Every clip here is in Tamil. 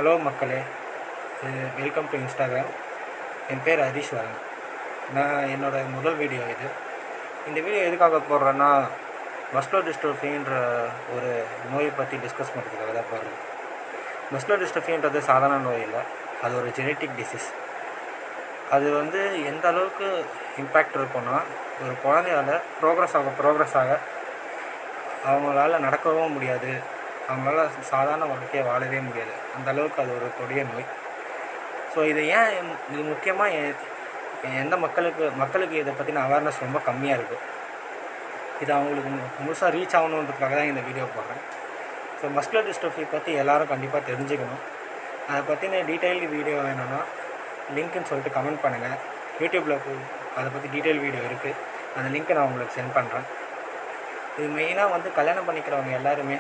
ஹலோ மக்களே, வெல்கம் டு இன்ஸ்டாகிராம். என் பேர் ஹரிஷ் வரன். நான் என்னோடய முதல் வீடியோ இது. இந்த வீடியோ எதுக்காக போடுறேன்னா, மஸ்குலர் டிஸ்ட்ரோஃபின்ற ஒரு நோயை பற்றி டிஸ்கஸ் பண்ணுறதுக்காக தான் போடுறேன். மஸ்குலர் டிஸ்ட்ரோஃபின்றது சாதாரண நோய் இல்லை, அது ஒரு ஜெனட்டிக் டிசீஸ். அது எந்த அளவுக்கு இம்பேக்ட் இருக்குன்னா, ஒரு குழந்தையால் ப்ரோக்ரஸ் ஆக அவங்களால நடக்கவும் முடியாது, அவங்களால சாதாரண வாழ்க்கையை வாழவே முடியாது. அந்த அளவுக்கு அது ஒரு கொடிய நோய். ஸோ இது முக்கியமாக எந்த மக்களுக்கு இதை பற்றின அவேர்னஸ் ரொம்ப கம்மியாக இருக்குது. இது அவங்களுக்கு முழுசாக ரீச் ஆகணுன்றதுக்காக தான் இந்த வீடியோ போடுறேன். ஸோ மஸ்குலர் டிஸ்ட்ரோஃபி பற்றி எல்லோரும் கண்டிப்பாக தெரிஞ்சுக்கணும். அதை பற்றின டீட்டெயில் வீடியோ வேணும்னா லிங்க்குன்னு சொல்லிட்டு கமெண்ட் பண்ணுங்கள். யூடியூப்பில் அதை பற்றி டீட்டெயில் வீடியோ இருக்குது, அந்த லிங்க்கை நான் உங்களுக்கு சென்ட் பண்ணுறேன். இது மெயினாக கல்யாணம் பண்ணிக்கிறவங்க எல்லாருமே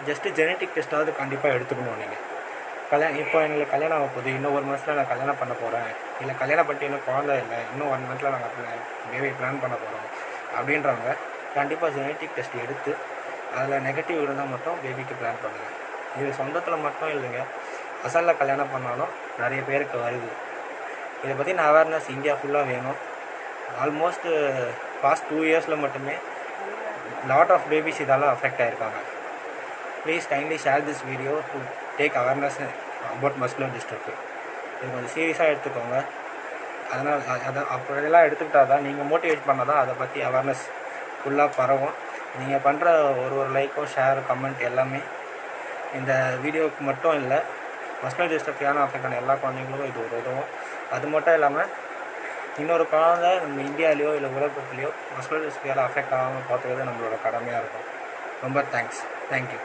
ஜஸ்ட்டு ஜெனட்டிக் டெஸ்ட்டாவது கண்டிப்பாக எடுத்துக்கணும். நீங்கள் இப்போ எங்களுக்கு கல்யாணம் ஆக போகுது, இன்னும் 1 மாதத்தில் நான் கல்யாணம் பண்ண போகிறேன், இல்லை கல்யாணம் பண்ணிட்டு இன்னும் குழந்தை இல்லை, இன்னும் 1 மந்த்தில் நாங்கள் பேபி பிளான் பண்ண போகிறோம் அப்படின்றவங்க கண்டிப்பாக ஜெனட்டிக் டெஸ்ட் எடுத்து அதில் நெகட்டிவ் இருந்தால் மட்டும் பேபிக்கு பிளான் பண்ணுங்கள். இது சொந்தத்தில் மட்டும் இல்லைங்க, அசலில் கல்யாணம் பண்ணாலும் நிறைய பேருக்கு வருது. இதை பற்றின அவேர்னஸ் இந்தியா ஃபுல்லாக வேணும். ஆல்மோஸ்ட் பாஸ்ட் 2 இயர்ஸில் மட்டுமே லாட் ஆஃப் பேபிஸ் இதால் affect ஆகிருக்காங்க. Please kindly share this video to take awareness about muscular dystrophy. இது கொஞ்சம் சீரியஸாக எடுத்துக்கோங்க. அதனால் அப்படியெல்லாம் எடுத்துக்கிட்டால் தான், நீங்கள் மோட்டிவேட் பண்ணால் தான் அதை பற்றி அவேர்னஸ் ஃபுல்லாக பரவும். நீங்கள் பண்ணுற ஒரு லைக்கும் ஷேர் கமெண்ட் எல்லாமே இந்த வீடியோவுக்கு மட்டும் இல்லை, மஸ்குலர் டிஸ்ட்ரோஃபியான அஃபெக்ட் ஆன எல்லா குழந்தைங்களுக்கும் இது ஒரு உதவும். அது மட்டும் இல்லாமல் இன்னொரு குழந்தை நம்ம இந்தியாவிலையோ இல்லை உலகத்துலேயோ மஸ்குலர் டிஸ்ட்ரோஃபியால் அஃபெக்ட் ஆகாமல் பார்த்துக்கிறது நம்மளோட கடமையாக இருக்கும். ரொம்ப தேங்க்யூ.